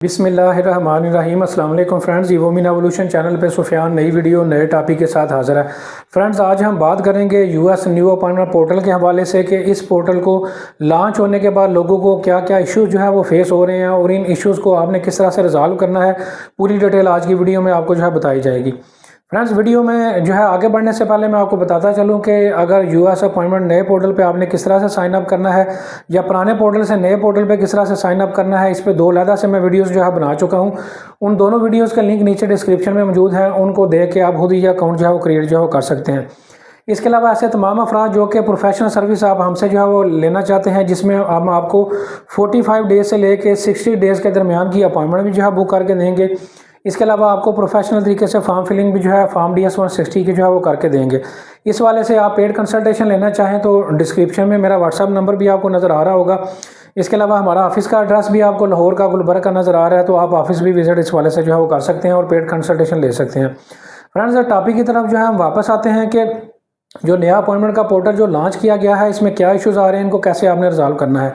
बिस्मिल्लाहिर्रहमानिर्रहीम। अस्सलाम वालेकुम फ्रेंड्स, इवोमिन एवोल्यूशन चैनल पे सुफियान नई वीडियो नए टॉपिक के साथ हाजिर है। फ्रेंड्स, आज हम बात करेंगे यूएस न्यू अपॉइंटमेंट पोर्टल के हवाले से कि इस पोर्टल को लॉन्च होने के बाद लोगों को क्या क्या इश्यूज़ जो है वो फेस हो रहे हैं और इन इश्यूज़ को आपने किस तरह से रिजॉल्व करना है, पूरी डिटेल आज की वीडियो में आपको जो है बताई जाएगी। फ्रेंड्स, वीडियो में जो है आगे बढ़ने से पहले मैं आपको बताता चलूं कि अगर यूएस अपॉइंटमेंट नए पोर्टल पे आपने किस तरह से साइन अप करना है या पुराने पोर्टल से नए पोर्टल पे किस तरह से साइन अप करना है, इस पे दो अलग से मैं वीडियोस जो है बना चुका हूं। उन दोनों वीडियोस का लिंक नीचे डिस्क्रिप्शन में मौजूद है, उनको देख के आप खुद ही अकाउंट जो है वो क्रिएट जो है कर सकते हैं। इसके अलावा ऐसे तमाम अफराद जो कि प्रोफेशनल सर्विस आप हमसे जो है वो लेना चाहते हैं, जिसमें हम आपको 45 डेज से लेके 60 डेज़ के दरमियान की अपॉइंटमेंट भी जो है बुक करके देंगे। इसके अलावा आपको प्रोफेशनल तरीके से फॉर्म फिलिंग भी जो है फॉर्म DS 160 की जो है वो करके देंगे। इस वाले से आप पेड कंसल्टेशन लेना चाहें तो डिस्क्रिप्शन में मेरा व्हाट्सअप नंबर भी आपको नज़र आ रहा होगा। इसके अलावा हमारा ऑफिस का एड्रेस भी आपको लाहौर का गुलबर्ग का नज़र आ रहा है, तो आप ऑफिस भी विजिट इस वाले से जो है वो कर सकते हैं और पेड कंसल्टेशन ले सकते हैं। फ्रेंड्स, टॉपिक की तरफ जो है हम वापस आते हैं कि जो नया अपॉइंटमेंट का पोर्टल जो लॉन्च किया गया है, इसमें क्या इश्यूज़ आ रहे हैं, इनको कैसे आपने रिजॉल्व करना है।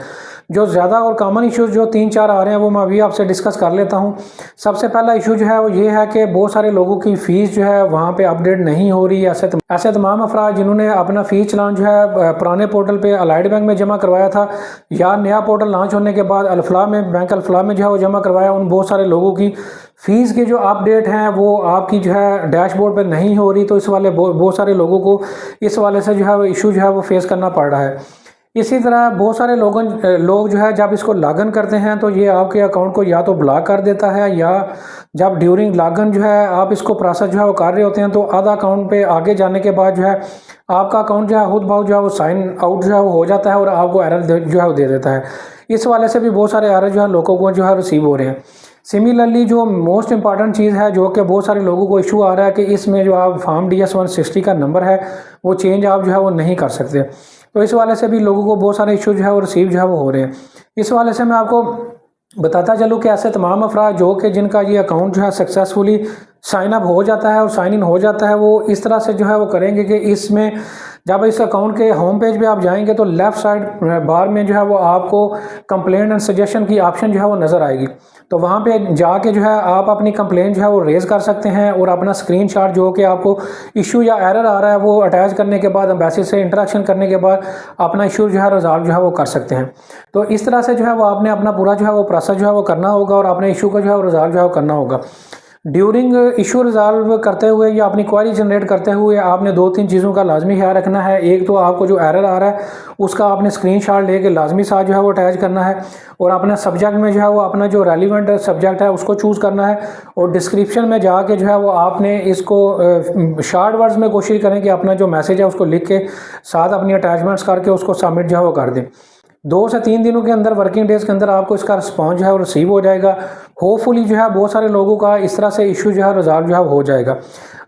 जो ज़्यादा और कॉमन इश्यूज़ जो 3-4 आ रहे हैं वो मैं अभी आपसे डिस्कस कर लेता हूँ। सबसे पहला इशू जो है वो ये है कि बहुत सारे लोगों की फ़ीस जो है वहाँ पे अपडेट नहीं हो रही है। ऐसे तमाम अफराद जिन्होंने अपना फ़ीस चलान जो है पुराने पोर्टल पे अलाइड बैंक में जमा करवाया था या नया पोर्टल लॉन्च होने के बाद अल्फला में बैंक अल्फला में जो है वो जमा करवाया, उन बहुत सारे लोगों की फ़ीस के जो अपडेट हैं वो आपकी जो है डैशबोर्ड पर नहीं हो रही। तो इस वाले बहुत सारे लोगों को इस वाले से जो है वो इशू जो है वो फेस करना पड़ रहा है। इसी तरह बहुत सारे लोग जो है जब इसको लॉगिन करते हैं तो ये आपके अकाउंट को या तो ब्लॉक कर देता है, या जब ड्यूरिंग लॉगिन जो है आप इसको प्रोसेस जो है वो कर रहे होते हैं तो आधा अकाउंट पे आगे जाने के बाद जो है आपका अकाउंट जो है खुद ब जो है वो साइन आउट जो है वो हो जाता है और आपको एरर जो है वो दे देता है। इस वाले से भी बहुत सारे एरर जो है लोगों को जो है रिसीव हो रहे हैं। सिमिलरली जो मोस्ट इंपॉर्टेंट चीज़ है जो कि बहुत सारे लोगों को इशू आ रहा है कि इसमें जो आप फॉर्म DS 160 का नंबर है वो चेंज आप जो है वो नहीं कर सकते। तो इस वाले से भी लोगों को बहुत सारे इशू जो है वो रिसीव जो है वो हो रहे हैं। इस वाले से मैं आपको बताता चलूँ कि ऐसे तमाम अफराद जो कि जिनका ये अकाउंट जो है सक्सेसफुली साइन अप हो जाता है और साइन इन हो जाता है, वो इस तरह से जो है वो करेंगे कि इसमें जब इस अकाउंट के होम पेज पे आप जाएंगे तो लेफ़्ट साइड बार में जो है वो आपको कंप्लेंट एंड सजेशन की ऑप्शन जो है वो नज़र आएगी। तो वहाँ पे जाके जो है आप अपनी कंप्लेंट जो है वो रेज़ कर सकते हैं और अपना स्क्रीनशॉट जो कि आपको इशू या एरर आ रहा है वो अटैच करने के बाद एम्बेसी से इंटरेक्शन करने के बाद अपना इशू जो है रिजॉल्व जो है वो कर सकते हैं। तो इस तरह से जो है वो आपने अपना पूरा जो है वो प्रोसेस जो है वो करना होगा और अपने इशू को जो है वो रिजॉल्व जो है करना होगा। ड्यूरिंग इशू रिजॉल्व करते हुए या अपनी क्वेरी जनरेट करते हुए आपने 2-3 चीज़ों का लाजमी ख्याल रखना है। एक तो आपको जो एरर आ रहा है उसका आपने स्क्रीनशॉट लेके लाजमी साथ जो है वो अटैच करना है और अपना सब्जेक्ट में जो है वो अपना जो रेलिवेंट सब्जेक्ट है उसको चूज़ करना है और डिस्क्रिप्शन में जाके जो है वो आपने इसको शॉर्ट वर्ड्स में कोशिश करें कि अपना जो मैसेज है उसको लिख के साथ अपनी अटैचमेंट्स करके उसको सबमिट जो है वो कर दें। 2 से 3 दिनों के अंदर, वर्किंग डेज़ के अंदर आपको इसका रिस्पॉन्स जो है वो रिसीव हो जाएगा। होपफुली जो है बहुत सारे लोगों का इस तरह से इशू जो है रिजॉल्व जो है हो जाएगा।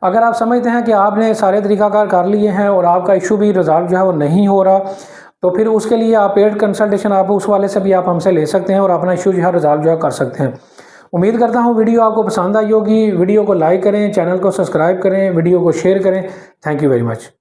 अगर आप समझते हैं कि आपने सारे तरीक़ाकार कर लिए हैं और आपका इशू भी रिजॉल्व जो है वो नहीं हो रहा, तो फिर उसके लिए आप पेड कंसल्टेशन आप उस वाले से भी आप हमसे ले सकते हैं और अपना इशू जो है रिजॉल्व जो है कर सकते हैं। उम्मीद करता हूँ वीडियो आपको पसंद आई होगी। वीडियो को लाइक करें, चैनल को सब्सक्राइब करें, वीडियो को शेयर करें। Thank you very much.